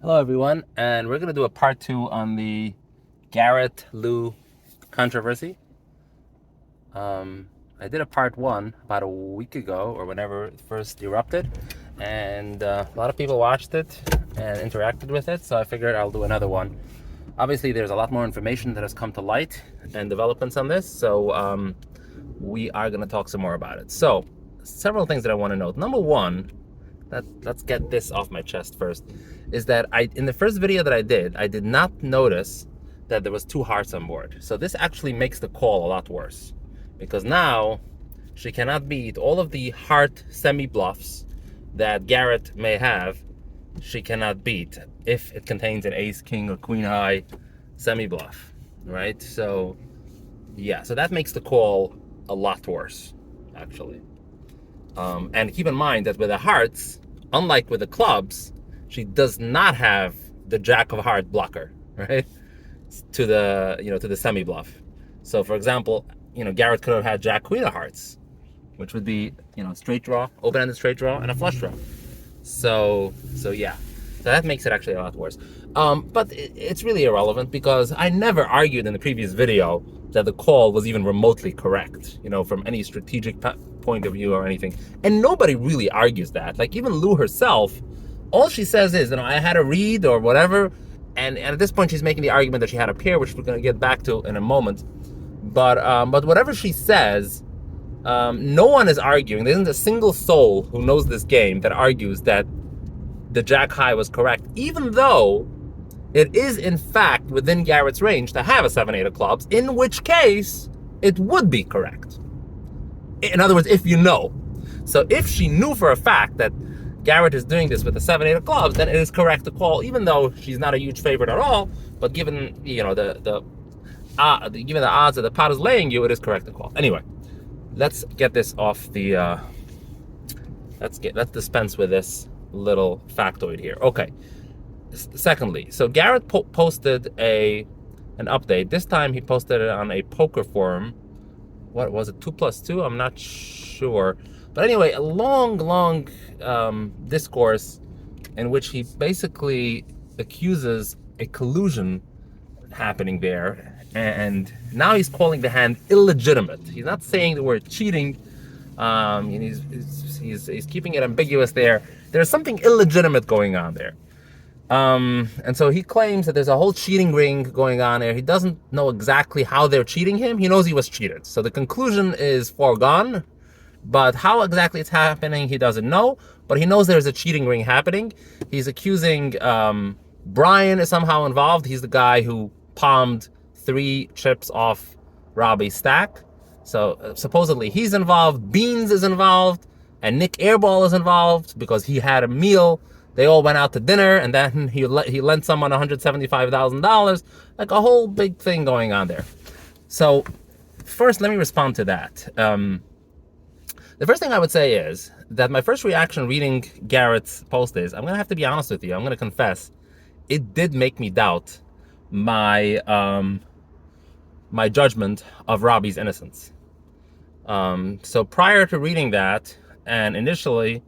Hello, everyone, and we're going to do a part 2 on the Garret Lou controversy. I did a part 1 about a week ago, or whenever it first erupted, and a lot of people watched it and interacted with it, so I figured I'll do another one. Obviously, there's a lot more information that has come to light and developments on this, so we are going to talk some more about it. So, several things that I want to note. Number one, let's get this off my chest first, is that in the first video that I did not notice that there was 2 hearts on board. So this actually makes the call a lot worse, because now she cannot beat all of the heart semi-bluffs that Garret may have. She cannot beat if it contains an ace, king, or queen high semi-bluff, right? So yeah, so that makes the call a lot worse, actually. And keep in mind that with the hearts, unlike with the clubs, she does not have the jack of heart blocker, right? To the semi bluff. So for example, Garret could have had jack queen of hearts, which would be, straight draw, open-ended straight draw, and a flush draw. So yeah. So that makes it actually a lot worse. But it's really irrelevant, because I never argued in the previous video that the call was even remotely correct, from any strategic point of view or anything. And nobody really argues that. Like, even Lou herself, all she says is, I had a read or whatever. And at this point, she's making the argument that she had a pair, which we're going to get back to in a moment. But whatever she says, no one is arguing. There isn't a single soul who knows this game that argues that the jack high was correct, even though it is in fact within Garret's range to have a 7-8 of clubs, in which case it would be correct. In other words, if you know. So if she knew for a fact that Garret is doing this with the 7-8 of clubs, then it is correct to call, even though she's not a huge favorite at all. But given given the odds that the pot is laying you, it is correct to call. Anyway, let's get this off the. Let's dispense with this little factoid here. Okay. Secondly, so Garret posted an update. This time he posted it on a poker forum. What was it, 2+2? I'm not sure. But anyway, a long discourse in which he basically accuses a collusion happening there. And now he's calling the hand illegitimate. He's not saying the word cheating. And he's keeping it ambiguous there. There's something illegitimate going on there. And so he claims that there's a whole cheating ring going on there. He doesn't know exactly how they're cheating him. He knows he was cheated. So the conclusion is foregone, but how exactly it's happening, he doesn't know, but he knows there's a cheating ring happening. He's accusing, Brian is somehow involved. He's the guy who palmed 3 chips off Robbi's stack. So supposedly he's involved. Beans is involved, and Nick Airball is involved because he had a meal. They all went out to dinner, and then he lent someone $175,000, like a whole big thing going on there. So first, let me respond to that. The first thing I would say is that my first reaction reading Garret's post is, I'm going to have to be honest with you, I'm going to confess, it did make me doubt my my judgment of Robbi's innocence. So prior to reading that, and initially,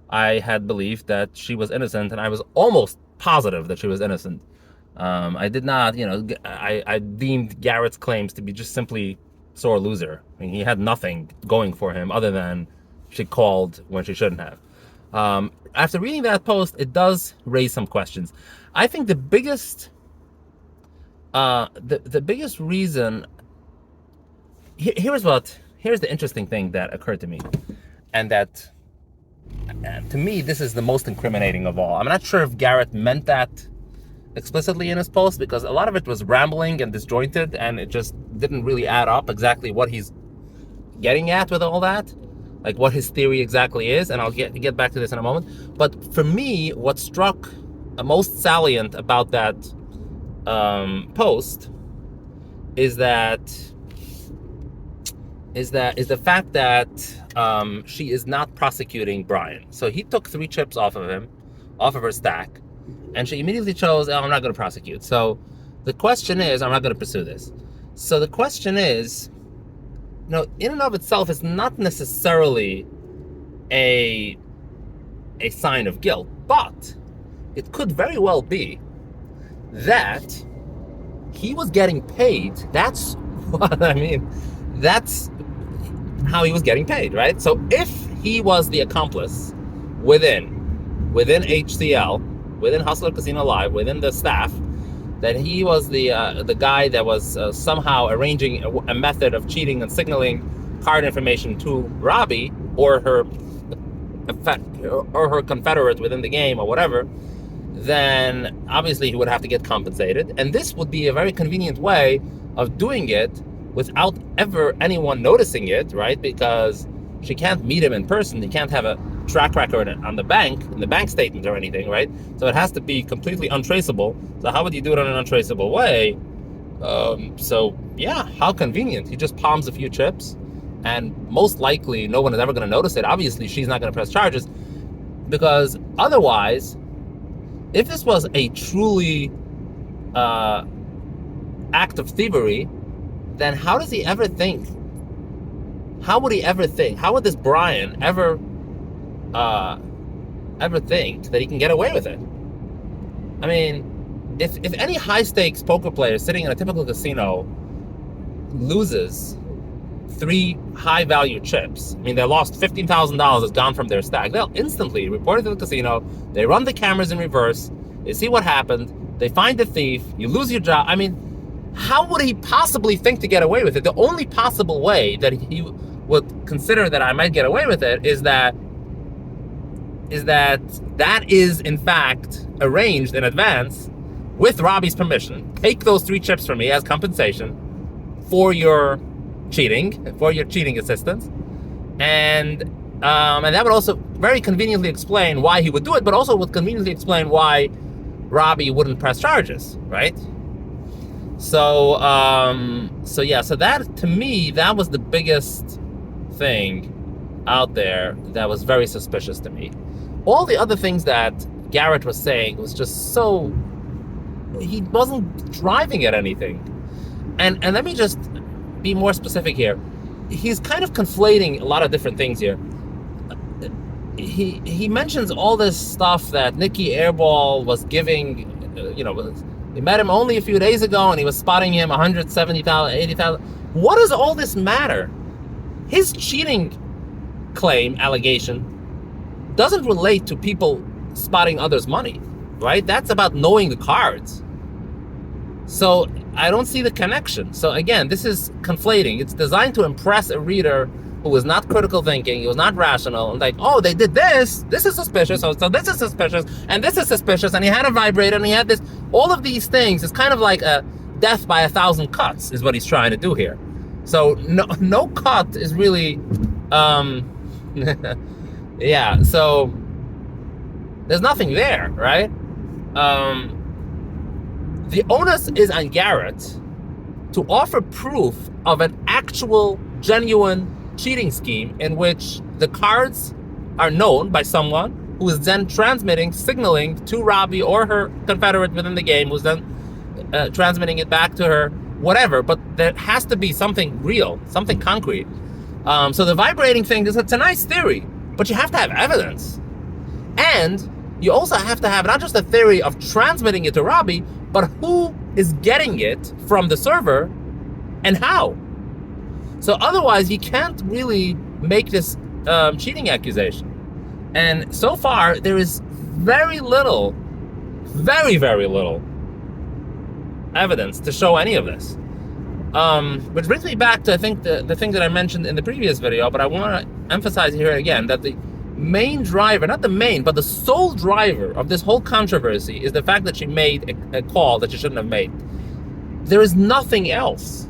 I had believed that she was innocent, and I was almost positive that she was innocent. I did not, I deemed Garret's claims to be just simply sore loser. I mean, he had nothing going for him other than she called when she shouldn't have. After reading that post, it does raise some questions. I think the biggest, the biggest reason, here's the interesting thing that occurred to me, and that, to me, this is the most incriminating of all. I'm not sure if Garret meant that explicitly in his post, because a lot of it was rambling and disjointed, and it just didn't really add up exactly what he's getting at with all that, like what his theory exactly is, and I'll get back to this in a moment. But for me, what struck most salient about that post is the fact that she is not prosecuting Brian. So he took 3 chips off of her stack, and she immediately chose, I'm not going to prosecute. So the question is, I'm not going to pursue this. So the question is, in and of itself, is not necessarily a sign of guilt, but it could very well be that he was getting paid. That's what I mean. That's how he was getting paid, right? So if he was the accomplice within HCL, within Hustler Casino Live, within the staff, that he was the guy that was somehow arranging a method of cheating and signaling card information to Robbi or her confederate within the game or whatever, then obviously he would have to get compensated. And this would be a very convenient way of doing it without ever anyone noticing it, right? Because she can't meet him in person. He can't have a track record on the bank, in the bank statement or anything, right? So it has to be completely untraceable. So how would you do it in an untraceable way? So yeah, how convenient. He just palms a few chips, and most likely no one is ever going to notice it. Obviously, she's not going to press charges, because otherwise, if this was a truly act of thievery, then how does he ever think? How would he ever think? How would this Brian ever think that he can get away with it? I mean, if any high stakes poker player sitting in a typical casino loses 3 high value chips, I mean, they lost $15,000 that's gone from their stack, they'll instantly report it to the casino. They run the cameras in reverse. They see what happened. They find the thief. You lose your job. I mean, how would he possibly think to get away with it? The only possible way that he would consider that I might get away with it is that is in fact arranged in advance with Robbi's permission. Take those 3 chips from me as compensation for your cheating assistance, and that would also very conveniently explain why he would do it, but also would conveniently explain why Robbi wouldn't press charges, right? So that, to me, that was the biggest thing out there that was very suspicious to me. All the other things that Garret was saying was just so, he wasn't driving at anything. And let me just be more specific here. He's kind of conflating a lot of different things here. He mentions all this stuff that Nikki Airball was giving, he met him only a few days ago and he was spotting him 170,000, 80,000. What does all this matter? His cheating allegation doesn't relate to people spotting others' money, right? That's about knowing the cards. So I don't see the connection. So again, this is conflating. It's designed to impress a reader who was not critical thinking, he was not rational, and like, oh, they did this is suspicious, so this is suspicious, and this is suspicious, and he had a vibrator, and he had this. All of these things is kind of like a death by 1,000 cuts is what he's trying to do here. So no cut is really, yeah, so there's nothing there, right? The onus is on Garret to offer proof of an actual, genuine cheating scheme in which the cards are known by someone who is then signaling to Robbi or her confederate within the game, who's then transmitting it back to her, whatever. But there has to be something real, something concrete. So the vibrating thing, it's a nice theory, but you have to have evidence. And you also have to have not just a theory of transmitting it to Robbi, but who is getting it from the server and how. So otherwise, you can't really make this cheating accusation. And so far, there is very little, very, very little evidence to show any of this. Which brings me back to, I think, the thing that I mentioned in the previous video, but I want to emphasize here again that the main driver, not the main, but the sole driver of this whole controversy is the fact that she made a call that she shouldn't have made. There is nothing else.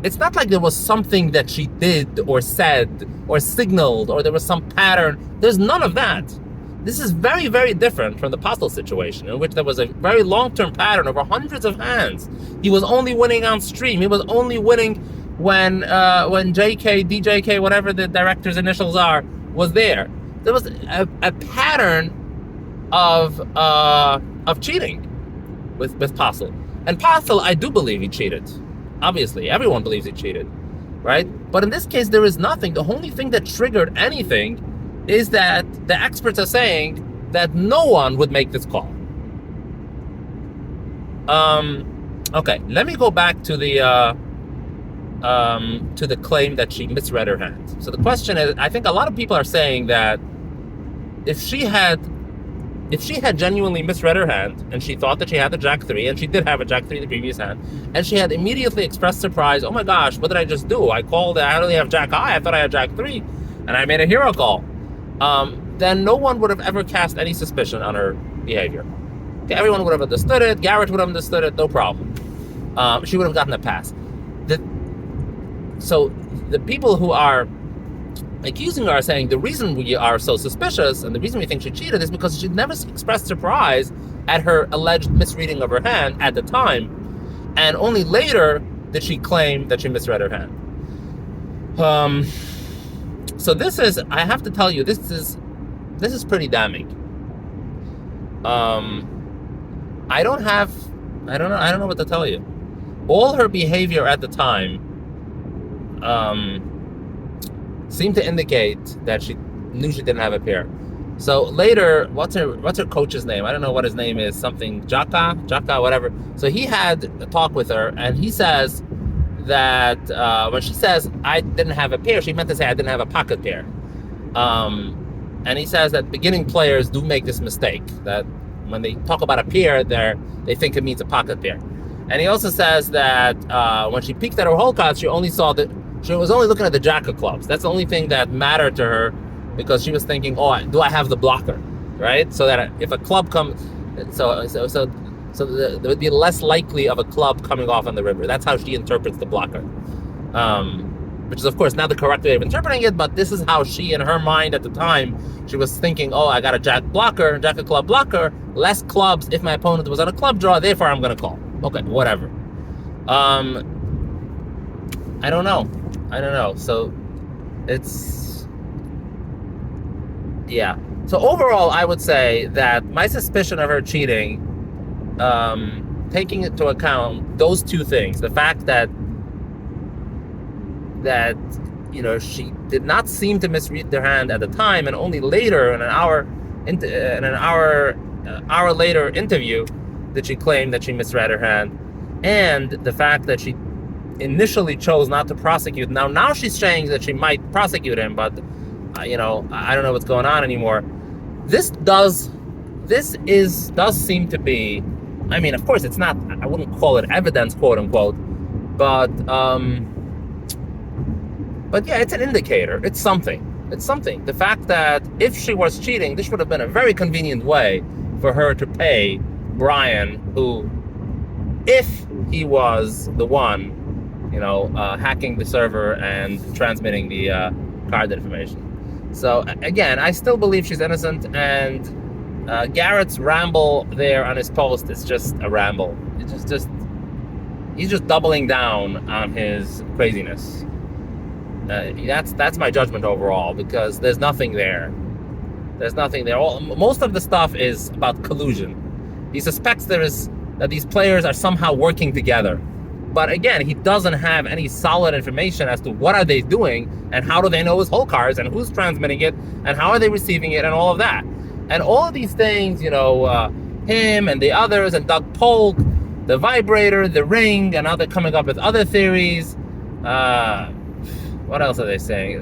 It's not like there was something that she did or said or signaled or there was some pattern. There's none of that. This is very, very different from the Postel situation, in which there was a very long-term pattern over hundreds of hands. He was only winning on stream. He was only winning when JK, DJK, whatever the director's initials are, was there. There was a pattern of cheating with Postel. And Postel, I do believe he cheated. Obviously, everyone believes he cheated, right? But in this case, there is nothing. The only thing that triggered anything is that the experts are saying that no one would make this call. Okay, let me go back to the claim that she misread her hand. So the question is, I think a lot of people are saying that if she had genuinely misread her hand and she thought that she had the Jack 3, and she did have a Jack 3 in the previous hand, and she had immediately expressed surprise, oh my gosh, what did I just do? I called, I only have Jack high, I thought I had Jack 3, and I made a hero call. Then no one would have ever cast any suspicion on her behavior. Okay, everyone would have understood it, Garret would have understood it, no problem. She would have gotten a pass. So the people who are accusing her are saying the reason we are so suspicious and the reason we think she cheated is because she never expressed surprise at her alleged misreading of her hand at the time, and only later did she claim that she misread her hand. So this is, I have to tell you, this is pretty damning. I don't know what to tell you. All her behavior at the time seemed to indicate that she knew she didn't have a pair. So later, what's her coach's name? I don't know what his name is. Something Jaka, whatever. So he had a talk with her, and he says that when she says I didn't have a pair, she meant to say I didn't have a pocket pair. And he says that beginning players do make this mistake, that when they talk about a pair, they think it means a pocket pair. And he also says that when she peeked at her hole cards, she was only looking at the Jack of clubs. That's the only thing that mattered to her, because she was thinking, oh, do I have the blocker, right? So that if a club comes, so there would be less likely of a club coming off on the river. That's how she interprets the blocker, which is, of course, not the correct way of interpreting it, but this is how she, in her mind at the time, she was thinking, oh, I got a Jack blocker, Jack of club blocker, less clubs if my opponent was on a club draw, therefore I'm going to call. Okay, whatever. I don't know. So it's, yeah. So overall, I would say that my suspicion of her cheating, taking into account those two things, the fact that she did not seem to misread their hand at the time, and only later, in an hour later interview, did she claim that she misread her hand, and the fact that she initially chose not to prosecute. Now she's saying that she might prosecute him, but I don't know what's going on anymore. This does seem to be, I mean, of course it's not, I wouldn't call it evidence, quote unquote, but yeah, it's an indicator. It's something. The fact that if she was cheating, this would have been a very convenient way for her to pay Brian, who, if he was the one, hacking the server and transmitting the card information. So again, I still believe she's innocent, and Garrett's ramble there on his post is just a ramble. It's just he's just doubling down on his craziness. That's my judgment overall, because there's nothing there. Most of the stuff is about collusion. He suspects that these players are somehow working together. But again, he doesn't have any solid information as to what are they doing, and how do they know his hole cards, and who's transmitting it, and how are they receiving it, and all of that. And all of these things, him and the others, and Doug Polk, the vibrator, the ring, and now they're coming up with other theories. What else are they saying?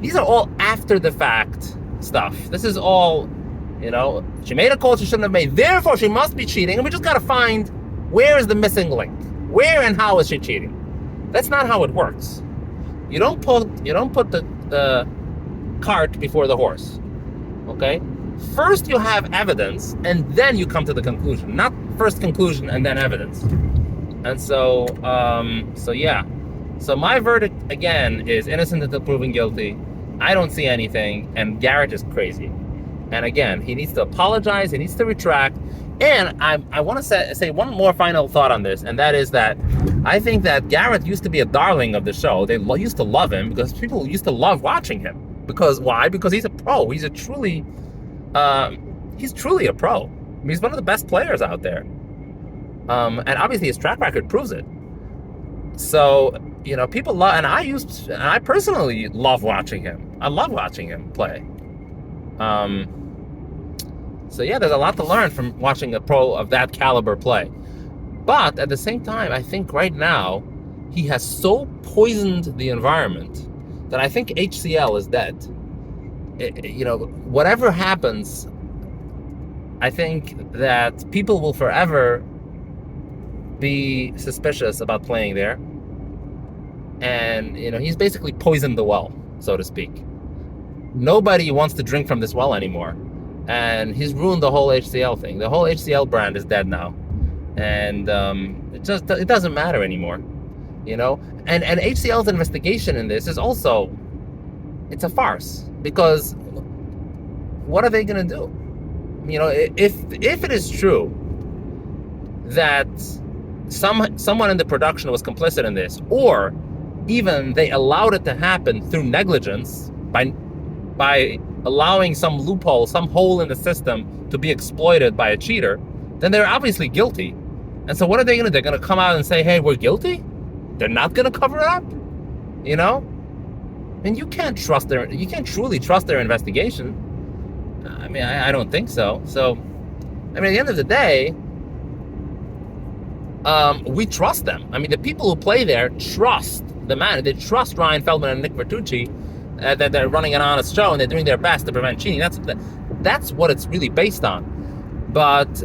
These are all after the fact stuff. This is all, she made a call she shouldn't have made, therefore she must be cheating, and we just got to find where is the missing link. Where and how is she cheating? That's not how it works. You don't put the cart before the horse. Okay? First you have evidence, and then you come to the conclusion. Not first conclusion and then evidence. And so yeah. So my verdict again is innocent until proven guilty. I don't see anything, and Garret is crazy. And again, he needs to apologize, he needs to retract. And I want to say one more final thought on this, and that is that I think that Garret used to be a darling of the show. They used to love him because people used to love watching him. Because why? Because he's a pro. He's truly a pro. He's one of the best players out there. And obviously his track record proves it. So, people love, and I personally love watching him. I love watching him play. So yeah, there's a lot to learn from watching a pro of that caliber play. But at the same time, I think right now he has so poisoned the environment that I think HCL is dead. Whatever happens, I think that people will forever be suspicious about playing there. And, he's basically poisoned the well, so to speak. Nobody wants to drink from this well anymore. And he's ruined the whole HCL thing. The whole HCL brand is dead now. And it doesn't matter anymore, And HCL's investigation in this is also, it's a farce. Because what are they going to do? If it is true that someone in the production was complicit in this, or even they allowed it to happen through negligence by allowing some loophole, some hole in the system to be exploited by a cheater, then they're obviously guilty. And so what are they going to do? They're going to come out and say, hey, we're guilty? They're not going to cover it up? And you can't truly trust their investigation. I don't think so. So, at the end of the day, we trust them. The people who play there trust the man. They trust Ryan Feldman and Nick Vertucci that they're running an honest show and they're doing their best to prevent cheating. That's what it's really based on. But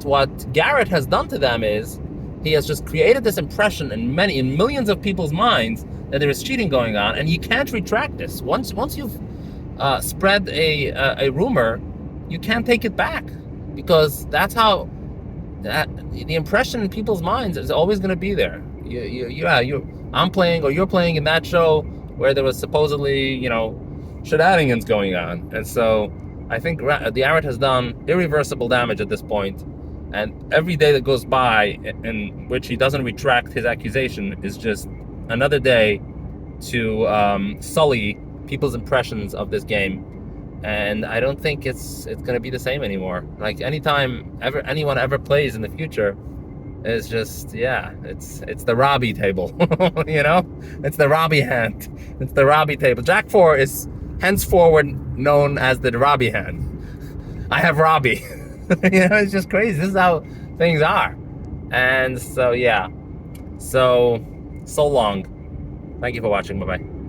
what Garret has done to them is he has just created this impression in millions of people's minds that there is cheating going on, and you can't retract this. Once you've spread a rumor, you can't take it back, because that's how the impression in people's minds is always going to be there. I'm playing, or you're playing in that show where there was supposedly shenanigans going on, and so I think Garret has done irreversible damage at this point, and every day that goes by in which he doesn't retract his accusation is just another day to sully people's impressions of this game. And I don't think it's going to be the same anymore. Like, anytime anyone ever plays in the future, it's just, it's the Robbi table. It's the Robbi hand. It's the Robbi table. Jack 4 is henceforward known as the Robbi hand. I have Robbi. It's just crazy. This is how things are. And so, so long. Thank you for watching. Bye-bye.